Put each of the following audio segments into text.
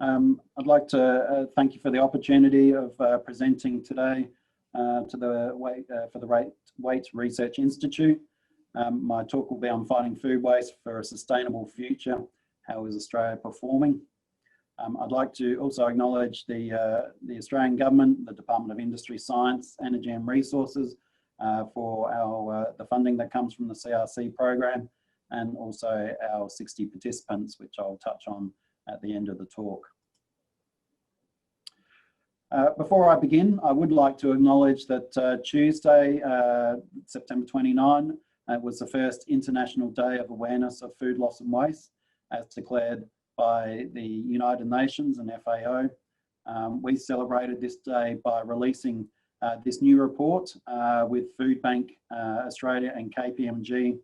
I'd like to thank you for the opportunity of presenting today to the Waite Research Institute. My talk will be on fighting food waste for a sustainable future. How is Australia performing? I'd like to also acknowledge the Australian Government, the Department of Industry, Science, Energy and Resources for the funding that comes from the CRC program, and also our 60 participants, which I'll touch on at the end of the talk. Before I begin, I would like to acknowledge that Tuesday, September 29, was the first International Day of Awareness of Food Loss and Waste, as declared by the United Nations and FAO. We celebrated this day by releasing this new report with Food Bank Australia and KPMG,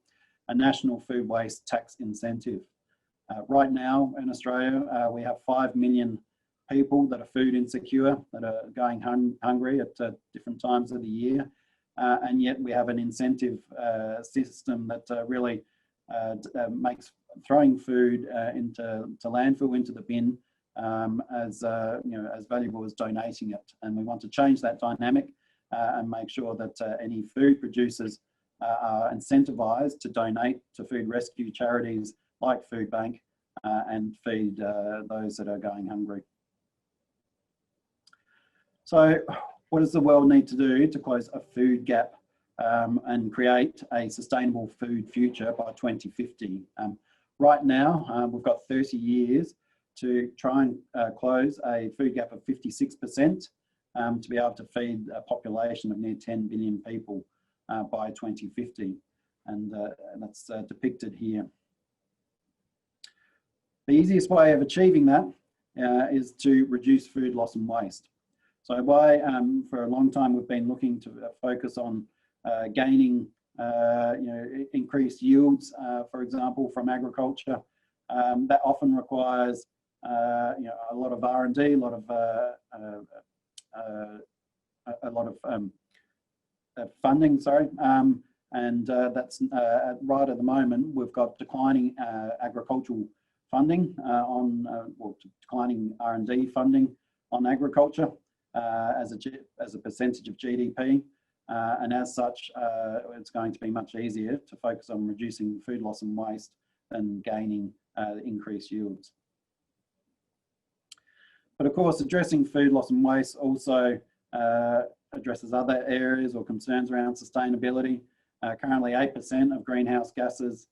a national food waste tax incentive. Right now in Australia, we have 5 million people that are food insecure, that are going hungry at different times of the year. And yet we have an incentive system that really makes throwing food into landfill, into the bin, as valuable as donating it. And we want to change that dynamic and make sure that any food producers are incentivised to donate to food rescue charities like Food Bank and feed those that are going hungry. So what does the world need to do to close a food gap and create a sustainable food future by 2050? Right now, we've got 30 years to try and close a food gap of 56% to be able to feed a population of near 10 billion people by 2050. And that's depicted here. The easiest way of achieving that is to reduce food loss and waste. So for a long time, we've been looking to focus on gaining increased yields, for example, from agriculture. That often requires a lot of R&D, a lot of funding, sorry. And that's right at the moment, we've got declining agricultural funding declining R&D funding on agriculture as a percentage of GDP. And as such, it's going to be much easier to focus on reducing food loss and waste than gaining increased yields. But of course, addressing food loss and waste also addresses other areas or concerns around sustainability. Currently, 8% of greenhouse gases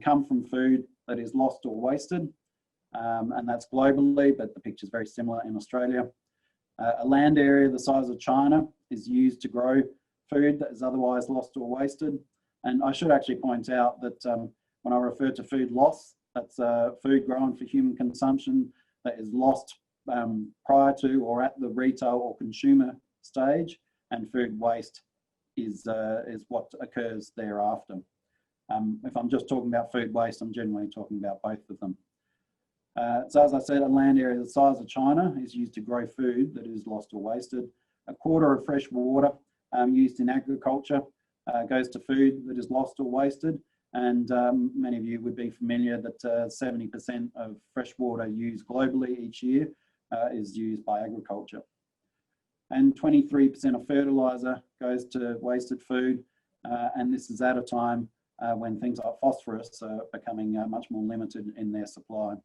come from food that is lost or wasted, and that's globally, but the picture is very similar in Australia. A land area the size of China is used to grow food that is otherwise lost or wasted. And I should actually point out that when I refer to food loss, that's food grown for human consumption that is lost prior to or at the retail or consumer stage, and food waste is what occurs thereafter. If I'm just talking about food waste, I'm generally talking about both of them. So as I said, a land area the size of China is used to grow food that is lost or wasted. A quarter of fresh water used in agriculture goes to food that is lost or wasted. And many of you would be familiar that 70% of fresh water used globally each year is used by agriculture. And 23% of fertiliser goes to wasted food. And this is at a time when things like phosphorus are becoming much more limited in their supply.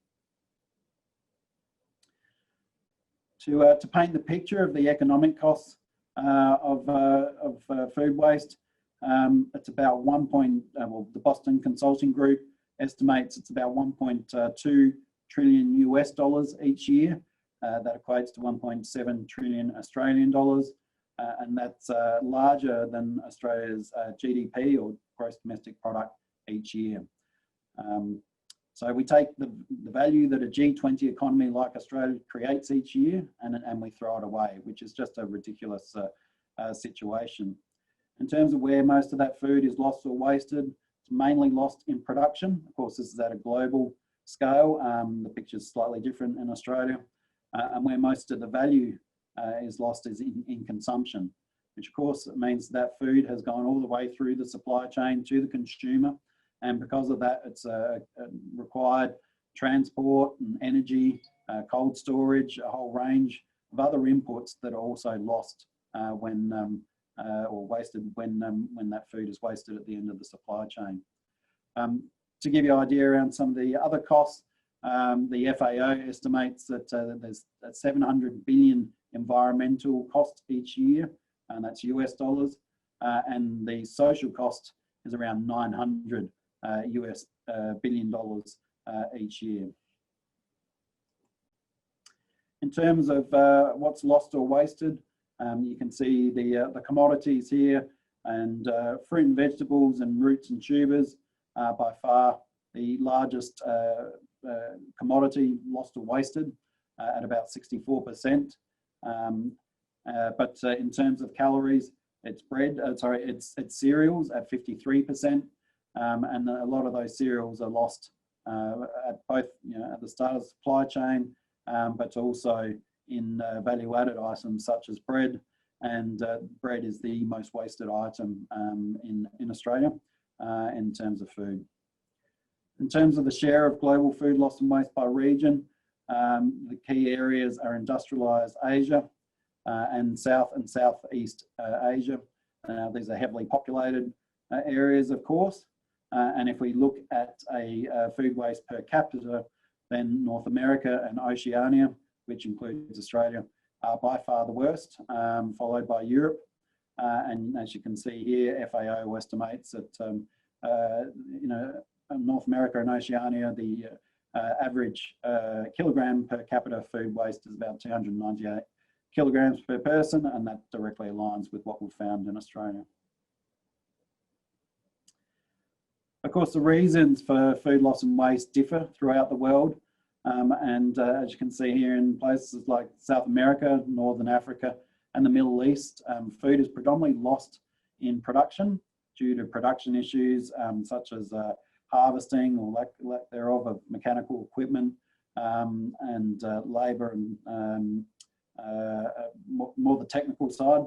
To paint the picture of the economic costs of food waste, it's about the Boston Consulting Group estimates it's about 1.2 trillion US dollars each year. That equates to 1.7 trillion Australian dollars, and that's larger than Australia's GDP or gross domestic product each year. So we take the value that a G20 economy like Australia creates each year and we throw it away, which is just a ridiculous situation. In terms of where most of that food is lost or wasted, it's mainly lost in production. Of course, this is at a global scale. The picture is slightly different in Australia. And where most of the value is lost is in consumption, which of course means that food has gone all the way through the supply chain to the consumer. And because of that, it's required transport and energy, cold storage, a whole range of other inputs that are also lost or wasted when that food is wasted at the end of the supply chain. To give you an idea around some of the other costs, the FAO estimates that there's 700 billion environmental costs each year, and that's US dollars, and the social cost is around 900 billion dollars each year. In terms of what's lost or wasted, you can see the commodities here, and fruit and vegetables and roots and tubers are by far the largest commodity lost or wasted at about 64%. But in terms of calories, it's it's cereals at 53%, and a lot of those cereals are lost at both, at the start of the supply chain, but also in value-added items such as bread, and bread is the most wasted item in Australia in terms of food. In terms of the share of global food loss and waste by region, the key areas are industrialised Asia and South and Southeast Asia. These are heavily populated areas, of course, and if we look at a food waste per capita, then North America and Oceania, which includes Australia, are by far the worst, followed by Europe. And as you can see here, FAO estimates that North America and Oceania, the average kilogram per capita food waste is about 298 kilograms per person, and that directly aligns with what we've found in Australia. Of course, the reasons for food loss and waste differ throughout the world. As you can see here, in places like South America, Northern Africa, and the Middle East, food is predominantly lost in production due to production issues such as harvesting or lack thereof of mechanical equipment, and labour, and more the technical side.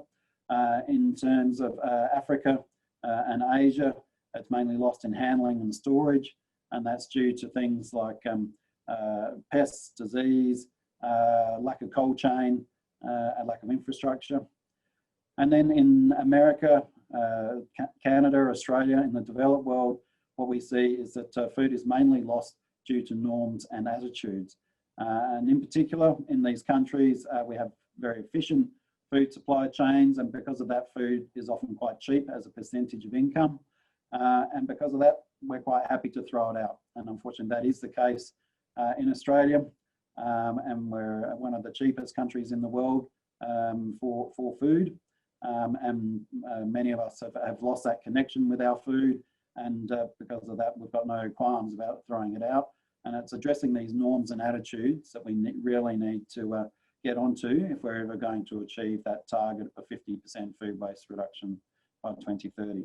In terms of Africa and Asia, it's mainly lost in handling and storage, and that's due to things like pests, disease, lack of cold chain, and lack of infrastructure. And then in America, Canada, Australia, in the developed world, what we see is that food is mainly lost due to norms and attitudes. And in particular, in these countries, we have very efficient food supply chains, and because of that, food is often quite cheap as a percentage of income. And because of that, we're quite happy to throw it out. And unfortunately, that is the case in Australia, and we're one of the cheapest countries in the world for food. And many of us have lost that connection with our food, and because of that, we've got no qualms about throwing it out. And it's addressing these norms and attitudes that we really need to get onto if we're ever going to achieve that target of 50% food waste reduction by 2030.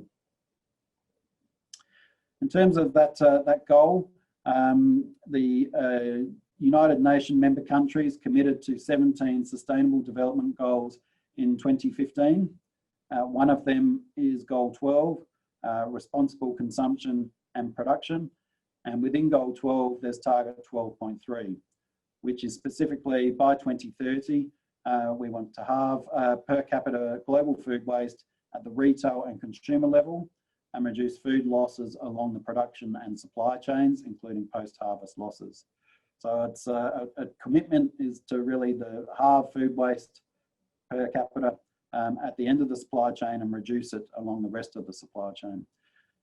In terms of that goal, the United Nations member countries committed to 17 Sustainable Development Goals in 2015. One of them is Goal 12, responsible consumption and production. And within Goal 12, there's target 12.3, which is specifically by 2030, we want to halve per capita global food waste at the retail and consumer level, and reduce food losses along the production and supply chains, including post-harvest losses. So it's a commitment is to really halve food waste per capita at the end of the supply chain and reduce it along the rest of the supply chain.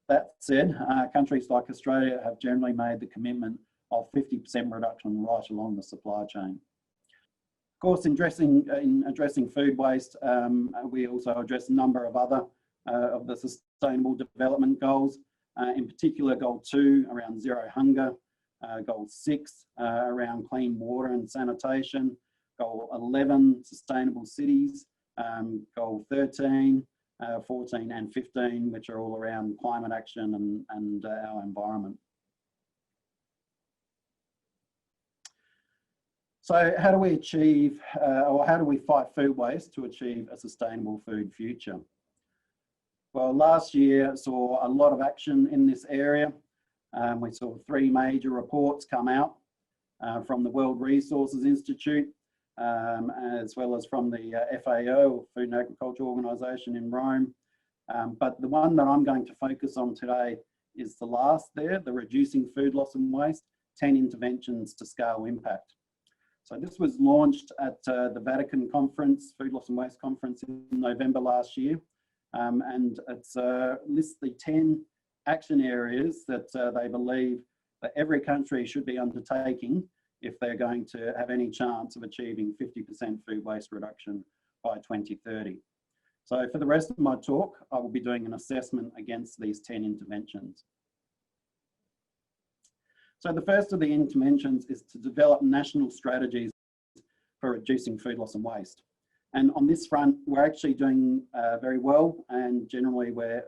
That said, countries like Australia have generally made the commitment of 50% reduction right along the supply chain. Of course, in addressing food waste, we also address a number of other of the Sustainable Development Goals, in particular Goal 2 around zero hunger, Goal 6 around clean water and sanitation, Goal 11 sustainable cities, Goal 13, 14 and 15, which are all around climate action and our environment. So how do we achieve, or how do we fight food waste to achieve a sustainable food future? Well, last year saw a lot of action in this area. We saw 3 major reports come out from the World Resources Institute, as well as from the FAO, Food and Agriculture Organization in Rome. But the one that I'm going to focus on today is the last there, the Reducing Food Loss and Waste, 10 Interventions to Scale Impact. So this was launched at the Vatican conference, Food Loss and Waste conference in November last year. And it lists the 10 action areas that they believe that every country should be undertaking if they're going to have any chance of achieving 50% food waste reduction by 2030. So for the rest of my talk, I will be doing an assessment against these 10 interventions. So the first of the interventions is to develop national strategies for reducing food loss and waste. And on this front, we're actually doing very well, and generally we're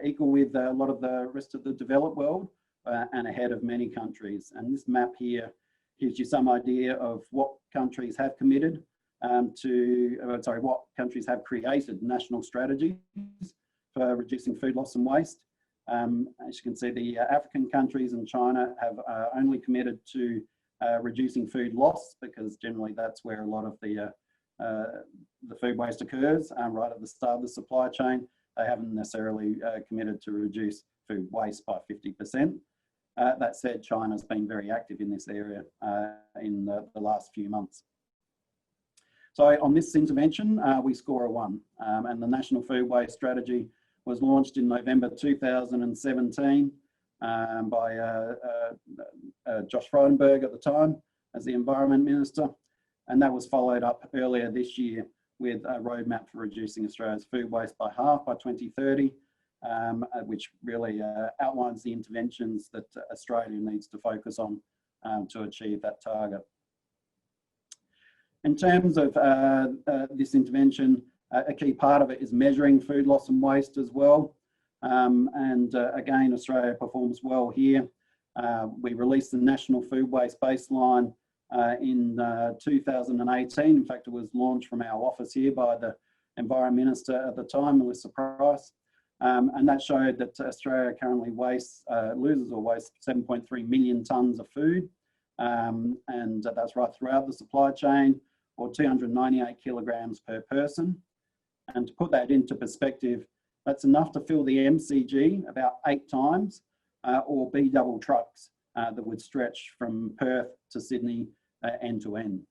equal with a lot of the rest of the developed world and ahead of many countries. And this map here gives you some idea of what countries have committed what countries have created national strategies for reducing food loss and waste. As you can see, the African countries and China have only committed to reducing food loss, because generally that's where a lot of the food waste occurs, right at the start of the supply chain. They haven't necessarily committed to reduce food waste by 50%. That said, China's been very active in this area in the last few months. So on this intervention, we score a 1, and the National Food Waste Strategy was launched in November 2017 by Josh Frydenberg at the time as the Environment Minister, and that was followed up earlier this year with a roadmap for reducing Australia's food waste by half by 2030, which really outlines the interventions that Australia needs to focus on to achieve that target. In terms of this intervention, a key part of it is measuring food loss and waste as well. Again, Australia performs well here. We released the National Food Waste Baseline in 2018. In fact, it was launched from our office here by the Environment Minister at the time, Melissa Price. And that showed that Australia currently loses or wastes 7.3 million tonnes of food. And that's right throughout the supply chain, or 298 kilograms per person. And to put that into perspective, that's enough to fill the MCG about 8 times, or B-double trucks that would stretch from Perth to Sydney end to end.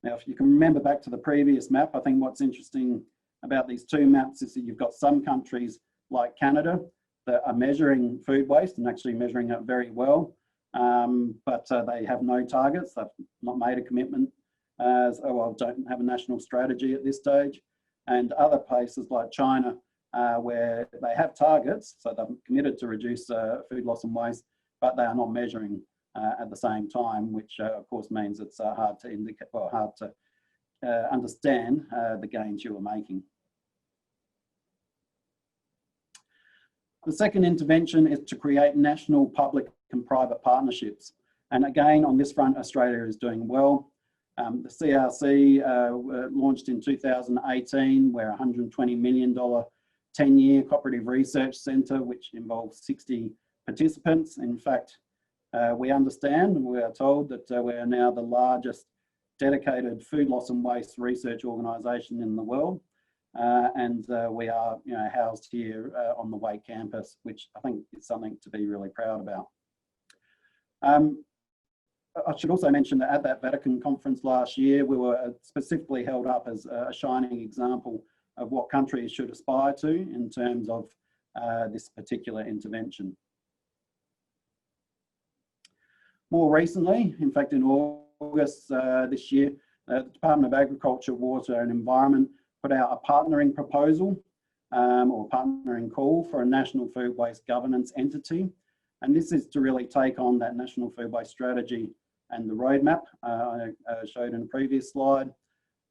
Now, if you can remember back to the previous map, I think what's interesting about these two maps is that you've got some countries like Canada that are measuring food waste and actually measuring it very well, but they have no targets. They've not made a commitment, don't have a national strategy at this stage. And other places like China, where they have targets, so they've committed to reduce food loss and waste, but they are not measuring at the same time, which of course means it's hard to indicate, or hard to understand the gains you are making. The second intervention is to create national public and private partnerships. And again, on this front, Australia is doing well. The CRC launched in 2018, where $120 million 10-year cooperative research centre, which involves 60 participants. In fact, we understand and we are told that we are now the largest dedicated food loss and waste research organisation in the world. We are housed here on the Waite campus, which I think is something to be really proud about. I should also mention that at that Vatican conference last year, we were specifically held up as a shining example of what countries should aspire to in terms of this particular intervention. More recently, in fact, in August this year, the Department of Agriculture, Water and Environment put out a partnering proposal or partnering call for a national food waste governance entity. And this is to really take on that national food waste strategy and the roadmap I showed in a previous slide.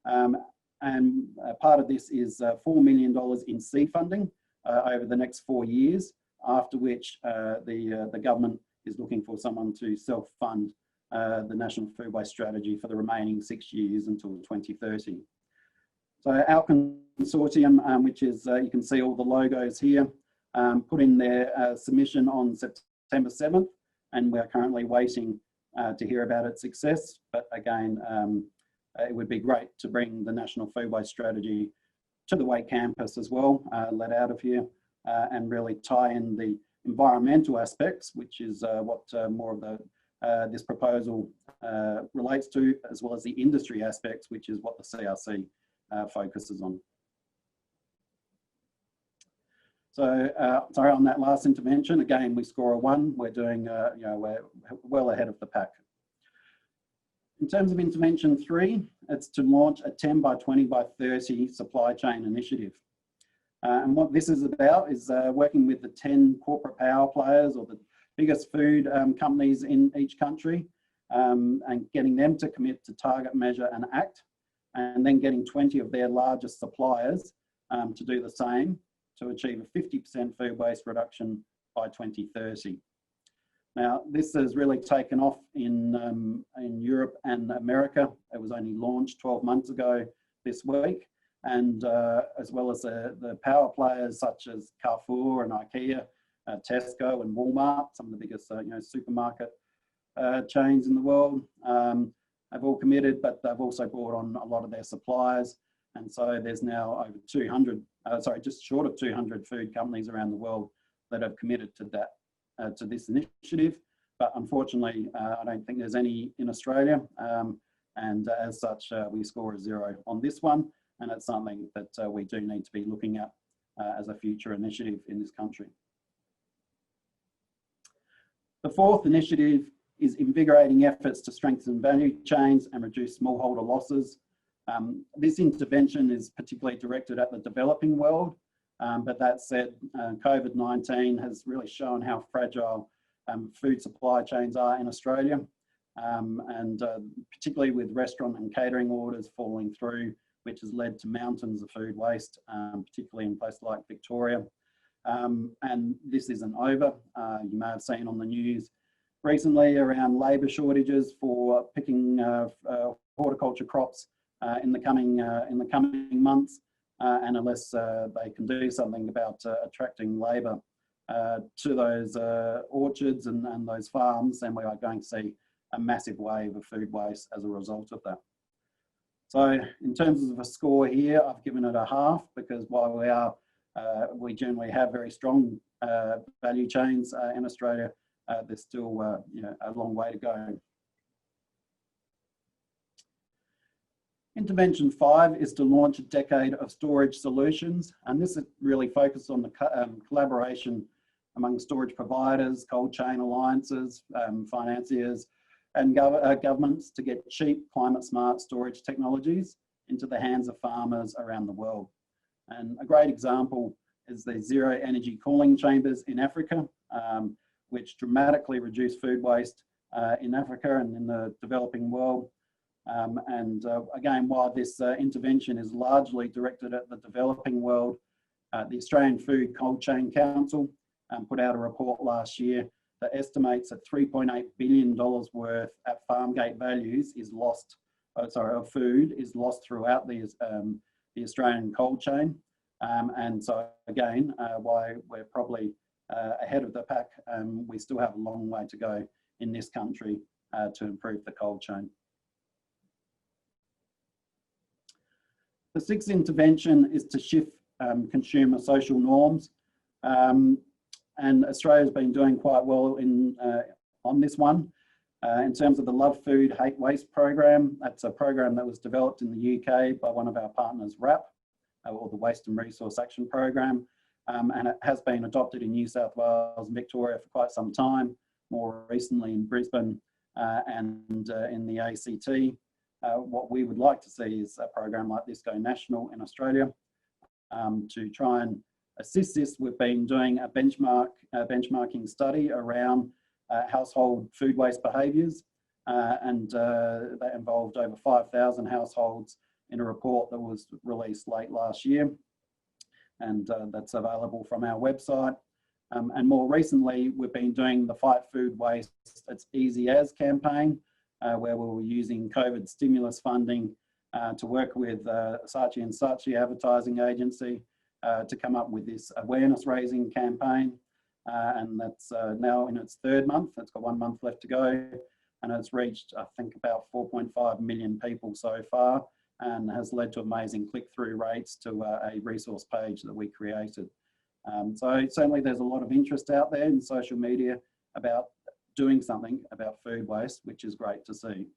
Part of this is $4 million in seed funding over the next 4 years, after which the government is looking for someone to self-fund the National Food Waste Strategy for the remaining 6 years until 2030. So our consortium, which is, you can see all the logos here, put in their submission on September 7th, and we're currently waiting to hear about its success. But again, it would be great to bring the National Food Waste Strategy to the Waite campus as well, let out of here, and really tie in the environmental aspects, which is what more of the this proposal relates to, as well as the industry aspects, which is what the CRC focuses on. So, sorry, on that last intervention, again, we score a 1. We're doing, we're well ahead of the pack. In terms of intervention 3, it's to launch a 10 by 20 by 30 supply chain initiative. And what this is about is working with the 10 corporate power players or the biggest food companies in each country, and getting them to commit to target, measure and act, and then getting 20 of their largest suppliers to do the same to achieve a 50% food waste reduction by 2030. Now, this has really taken off in Europe and America. It was only launched 12 months ago this week, and as well as the power players such as Carrefour and IKEA, Tesco and Walmart, some of the biggest supermarket chains in the world, have all committed, but they've also brought on a lot of their suppliers. And so there's now over 200, just short of 200 food companies around the world that have committed to that, to this initiative. But unfortunately, I don't think there's any in Australia. And as such, we score a 0 on this one. And it's something that we do need to be looking at as a future initiative in this country. The fourth initiative is invigorating efforts to strengthen value chains and reduce smallholder losses. This intervention is particularly directed at the developing world, but that said, COVID-19 has really shown how fragile food supply chains are in Australia, and particularly with restaurant and catering orders falling through, which has led to mountains of food waste, particularly in places like Victoria. And this isn't over. You may have seen on the news recently around labour shortages for picking horticulture crops in the coming months, and unless they can do something about attracting labour to those orchards and those farms, then we are going to see a massive wave of food waste as a result of that. So in terms of a score here, I've given it a half, because while we generally have very strong value chains in Australia, there's still a long way to go. Intervention 5 is to launch a decade of storage solutions, and this is really focused on the collaboration among storage providers, cold chain alliances, financiers and governments to get cheap, climate smart storage technologies into the hands of farmers around the world. And a great example is the zero energy cooling chambers in Africa, which dramatically reduce food waste in Africa and in the developing world. Again, while this intervention is largely directed at the developing world, the Australian Food Cold Chain Council put out a report last year that estimates that $3.8 billion worth at farm gate values is lost, of food is lost throughout the Australian cold chain. And so again, while we're probably ahead of the pack, we still have a long way to go in this country to improve the cold chain. The sixth intervention is to shift consumer social norms. And Australia's been doing quite well on this one. In terms of the Love Food, Hate Waste program, that's a program that was developed in the UK by one of our partners, WRAP, or the Waste and Resource Action Program. And it has been adopted in New South Wales and Victoria for quite some time, more recently in Brisbane and in the ACT. What we would like to see is a program like this go national in Australia. To try and assist this, we've been doing a benchmarking study around household food waste behaviours, and that involved over 5,000 households in a report that was released late last year, and that's available from our website. And more recently, we've been doing the Fight Food Waste It's Easy As campaign, where we were using COVID stimulus funding to work with Saatchi and Saatchi advertising agency to come up with this awareness raising campaign. and that's now in its third month. It's got 1 month left to go, and it's reached, I think, about 4.5 million people so far, and has led to amazing click-through rates to a resource page that we created. So certainly there's a lot of interest out there in social media about doing something about food waste, which is great to see.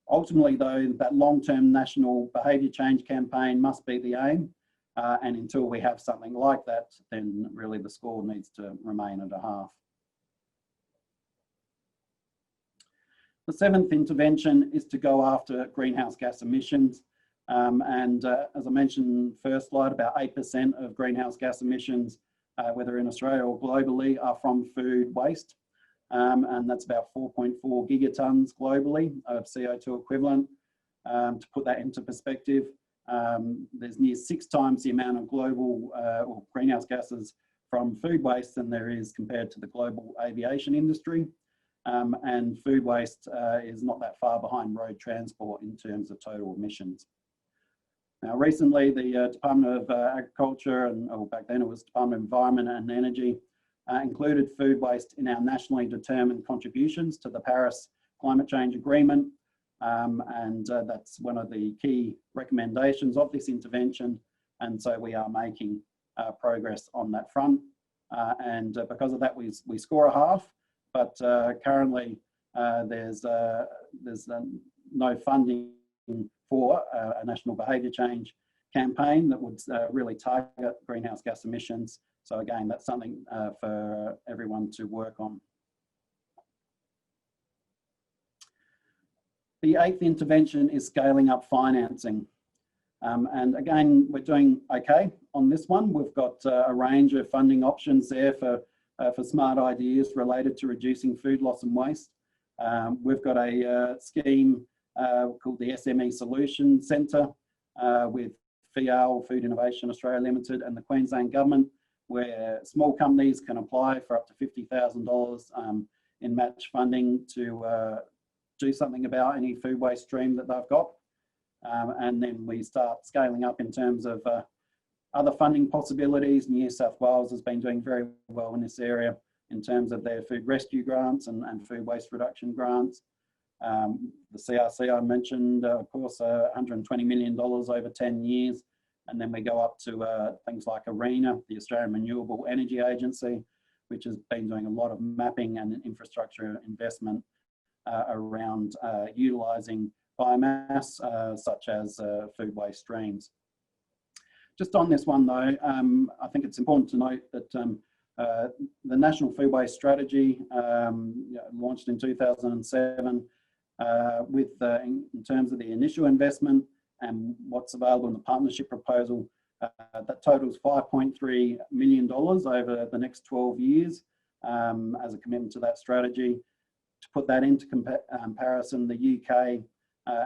Ultimately though, that long-term national behaviour change campaign must be the aim, and until we have something like that, then really the score needs to remain at a half. The seventh intervention is to go after greenhouse gas emissions. As I mentioned first slide, about 8% of greenhouse gas emissions, whether in Australia or globally, are from food waste. And that's about 4.4 gigatons globally of CO2 equivalent. To put that into perspective, there's near 6 times the amount of global or greenhouse gases from food waste than there is compared to the global aviation industry. And food waste is not that far behind road transport in terms of total emissions. Now, recently, the Department of Agriculture, and back then it was Department of Environment and Energy, included food waste in our nationally determined contributions to the Paris Climate Change Agreement. That's one of the key recommendations of this intervention. And so we are making progress on that front. Because of that, we score a half, but currently there's no funding for a national behaviour change campaign that would really target greenhouse gas emissions. So again, that's something for everyone to work on. The 8th intervention is scaling up financing. And again, we're doing okay on this one. We've got a range of funding options there for smart ideas related to reducing food loss and waste. We've got a scheme called the SME Solution Centre with FAO, Food Innovation Australia Limited, and the Queensland Government, where small companies can apply for up to $50,000 in match funding to do something about any food waste stream that they've got. And then we start scaling up in terms of other funding possibilities. New South Wales has been doing very well in this area in terms of their food rescue grants and food waste reduction grants. The CRC I mentioned, of course, $120 million over 10 years. And then we go up to things like ARENA, the Australian Renewable Energy Agency, which has been doing a lot of mapping and infrastructure investment around utilising biomass, such as food waste streams. Just on this one though, I think it's important to note that the National Food Waste Strategy, launched in 2007, in terms of the initial investment and what's available in the partnership proposal, that totals $5.3 million over the next 12 years as a commitment to that strategy. To put that into comparison, the UK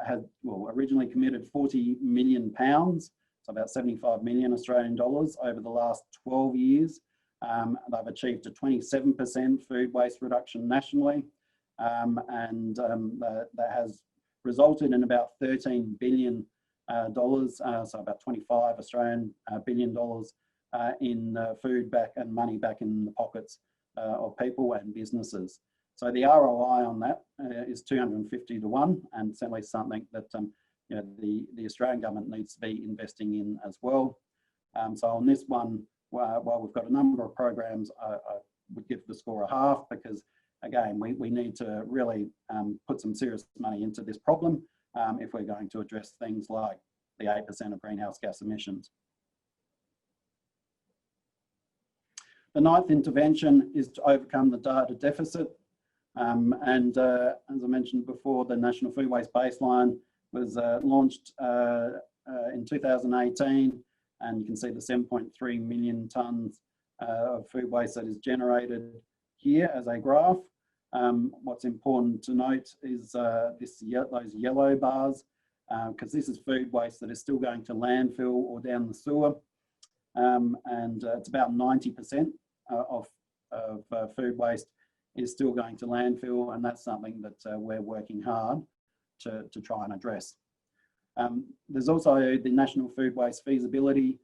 had originally committed £40 million, so about 75 million Australian dollars over the last 12 years. They've achieved a 27% food waste reduction nationally, and that has resulted in about $13 billion, so about 25 Australian billion dollars in food back and money back in the pockets of people and businesses. So the ROI on that is 250 to 1, and certainly something that the Australian government needs to be investing in as well. So on this one, while we've got a number of programs, I would give the score a half, because again, we need to really put some serious money into this problem if we're going to address things like the 8% of greenhouse gas emissions. The 9th intervention is to overcome the data deficit. As I mentioned before, the National Food Waste Baseline was launched in 2018, and you can see the 7.3 million tonnes of food waste that is generated here as a graph. What's important to note is those yellow bars, because this is food waste that is still going to landfill or down the sewer, and it's about 90% of food waste is still going to landfill, and that's something that we're working hard to try and address. There's also the National Food Waste Feasibility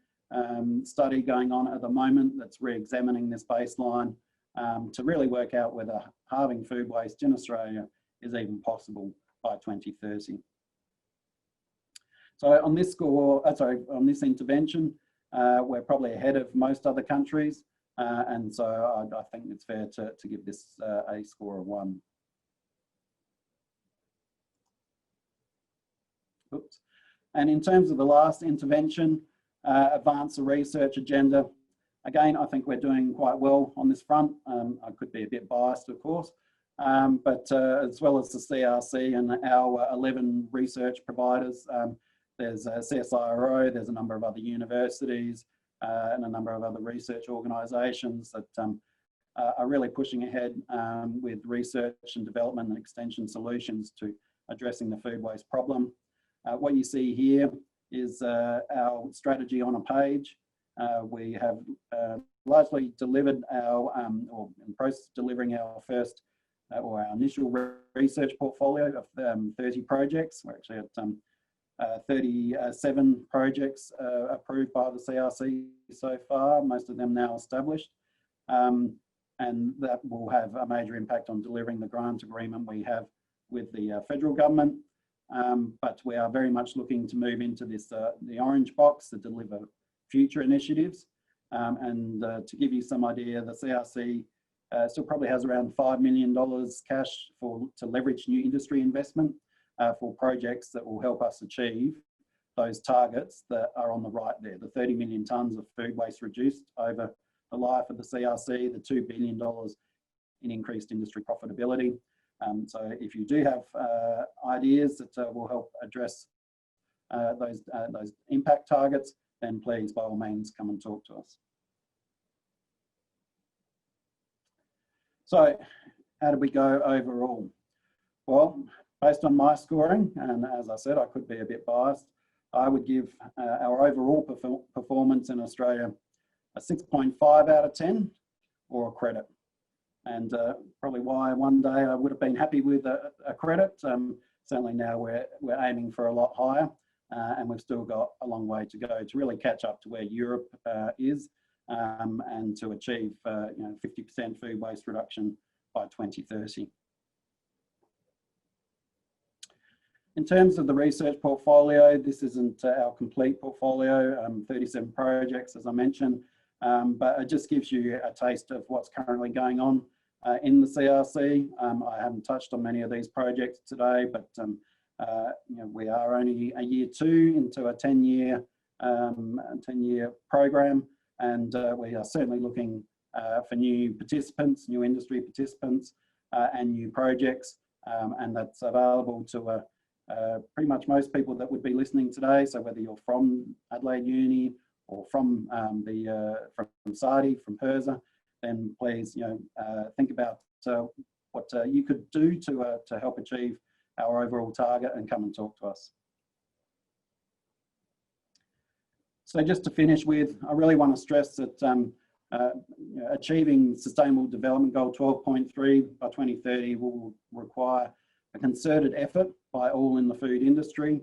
study going on at the moment that's re-examining this baseline to really work out whether halving food waste in Australia is even possible by 2030. So on this score, on this intervention, we're probably ahead of most other countries, and so I think it's fair to give this a score of 1. Oops. And in terms of the last intervention, advance the research agenda. Again, I think we're doing quite well on this front. I could be a bit biased, of course, but as well as the CRC and our 11 research providers, there's CSIRO, there's a number of other universities and a number of other research organisations that are really pushing ahead with research and development and extension solutions to addressing the food waste problem. What you see here is our strategy on a page. We have largely delivered our, or in process of delivering our first or our initial research portfolio of 30 projects. We're actually at 37 projects approved by the CRC so far, most of them now established. And that will have a major impact on delivering the grant agreement we have with the federal government. But we are very much looking to move into this, the orange box, to deliver future initiatives. And to give you some idea, the CRC still probably has around $5 million cash to leverage new industry investment for projects that will help us achieve those targets that are on the right there, the 30 million tonnes of food waste reduced over the life of the CRC, the $2 billion in increased industry profitability. So if you do have ideas that will help address those impact targets, then please, by all means, come and talk to us. So how did we go overall? Well, based on my scoring, and as I said, I could be a bit biased, I would give our overall performance in Australia a 6.5 out of 10 or a credit. And probably why one day I would have been happy with a credit. Certainly now we're aiming for a lot higher, and we've still got a long way to go to really catch up to where Europe is, and to achieve 50% food waste reduction by 2030. In terms of the research portfolio, this isn't our complete portfolio, 37 projects, as I mentioned, but it just gives you a taste of what's currently going on in the CRC. I haven't touched on many of these projects today, but we are only a year 2 into a 10-year program, and we are certainly looking for new participants, new industry participants, and new projects, and that's available to pretty much most people that would be listening today. So whether you're from Adelaide Uni or from from SARDI, from PIRSA, then please think about what you could do to help achieve our overall target and come and talk to us. So just to finish with, I really want to stress that achieving Sustainable Development Goal 12.3 by 2030 will require a concerted effort by all in the food industry.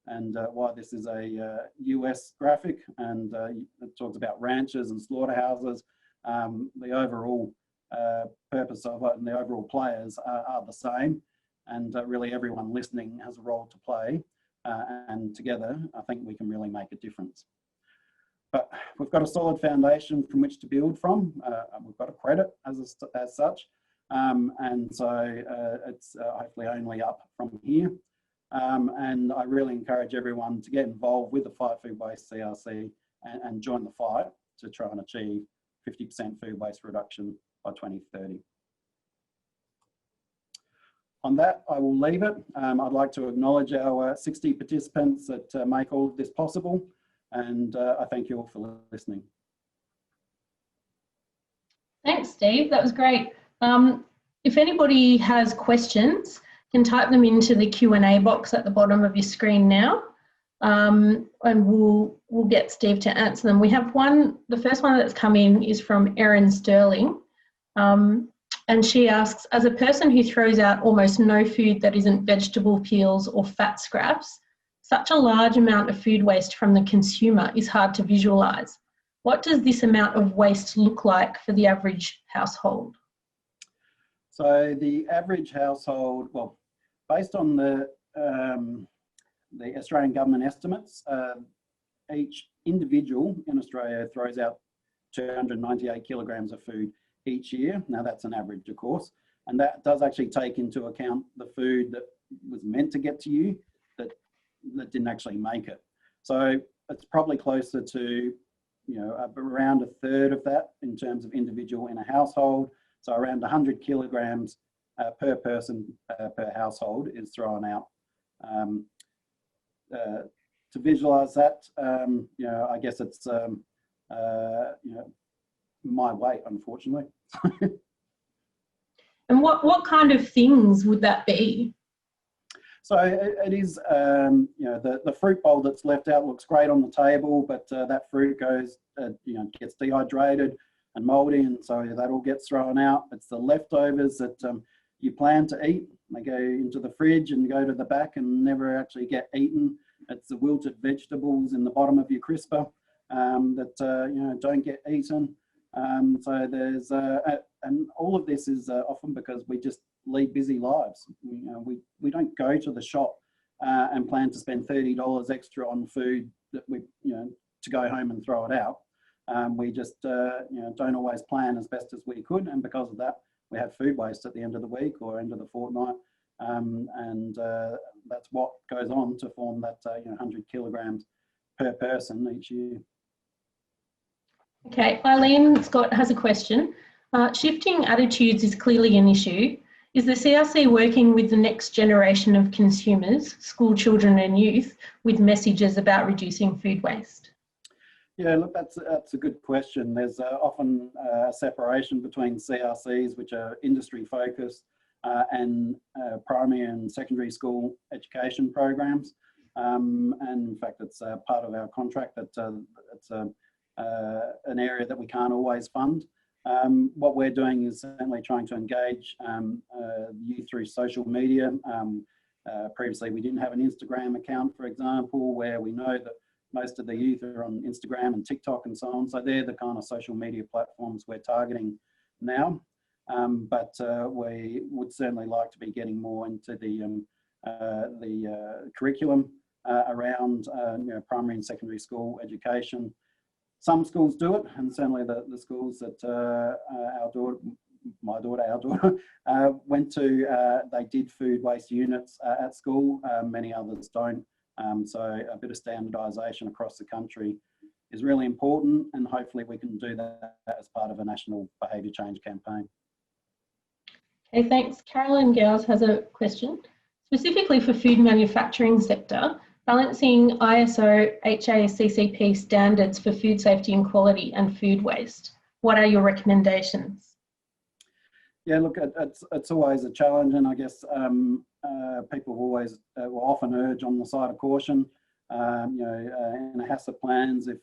And why this is a US graphic, and it talks about ranchers and slaughterhouses. The overall purpose of it and the overall players are the same, and really everyone listening has a role to play, and together I think we can really make a difference. But we've got a solid foundation from which to build from. We've got a credit as such, and so it's hopefully only up from here. And I really encourage everyone to get involved with the Fight Food Waste CRC and join the fight to try and achieve 50% food waste reduction by 2030. On that, I will leave it. I'd like to acknowledge our 60 participants that make all of this possible, and I thank you all for listening. Thanks, Steve. That was great. If anybody has questions, you can type them into the Q&A box at the bottom of your screen now, and we'll get Steve to answer them. We have one. The first one that's come in is from Erin Sterling, and she asks, as a person who throws out almost no food that isn't vegetable peels or fat scraps, such a large amount of food waste from the consumer is hard to visualise. What does this amount of waste look like for the average household? So the average household, well, based on the Australian government estimates, each individual in Australia throws out 298 kilograms of food each year. Now that's an average, of course, and that does actually take into account the food that was meant to get to you that didn't actually make it. So it's probably closer to, around a third of that in terms of individual in a household. So around 100 kilograms per person per household is thrown out. To visualize that, I guess it's my weight, unfortunately. And what kind of things would that be? So it is, the fruit bowl that's left out looks great on the table, but that fruit goes, gets dehydrated and mouldy, and so that all gets thrown out. It's the leftovers that you plan to eat. They go into the fridge and go to the back and never actually get eaten. It's the wilted vegetables in the bottom of your crisper that don't get eaten. So there's and all of this is often because we just lead busy lives. We don't go to the shop and plan to spend $30 extra on food that we to go home and throw it out. We just don't always plan as best as we could, and because of that, we have food waste at the end of the week or end of the fortnight, and that's what goes on to form that 100 kilograms per person each year. Okay, Eileen Scott has a question. Shifting attitudes is clearly an issue. Is the CRC working with the next generation of consumers, school children and youth, with messages about reducing food waste? Yeah, look, that's a good question. There's often a separation between CRCs, which are industry focused, and primary and secondary school education programs. And in fact, it's part of our contract that it's an area that we can't always fund. What we're doing is certainly trying to engage youth through social media. Previously, we didn't have an Instagram account, for example, where we know that most of the youth are on Instagram and TikTok and so on. So they're the kind of social media platforms we're targeting now. But we would certainly like to be getting more into the curriculum around primary and secondary school education. Some schools do it, and certainly the schools that our daughter went to, they did food waste units at school. Many others don't. So a bit of standardisation across the country is really important, and hopefully we can do that as part of a national behaviour change campaign. Okay, thanks. Carolyn Gowes has a question. Specifically for food manufacturing sector, balancing ISO HACCP standards for food safety and quality and food waste. What are your recommendations? Yeah, look, it's always a challenge, and I guess people always will often urge on the side of caution. In a HACCP plans, if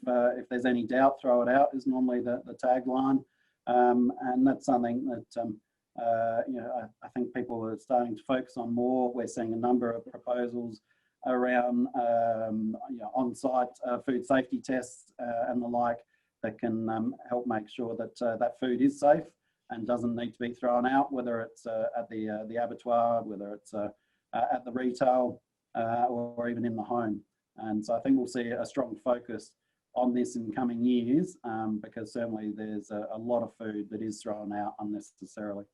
there's any doubt, throw it out is normally the tagline, and that's something that I think people are starting to focus on more. We're seeing a number of proposals around on-site food safety tests and the like that can help make sure that that food is safe and doesn't need to be thrown out, whether it's at the abattoir, whether it's at the retail or even in the home. And so I think we'll see a strong focus on this in coming years because certainly there's a lot of food that is thrown out unnecessarily.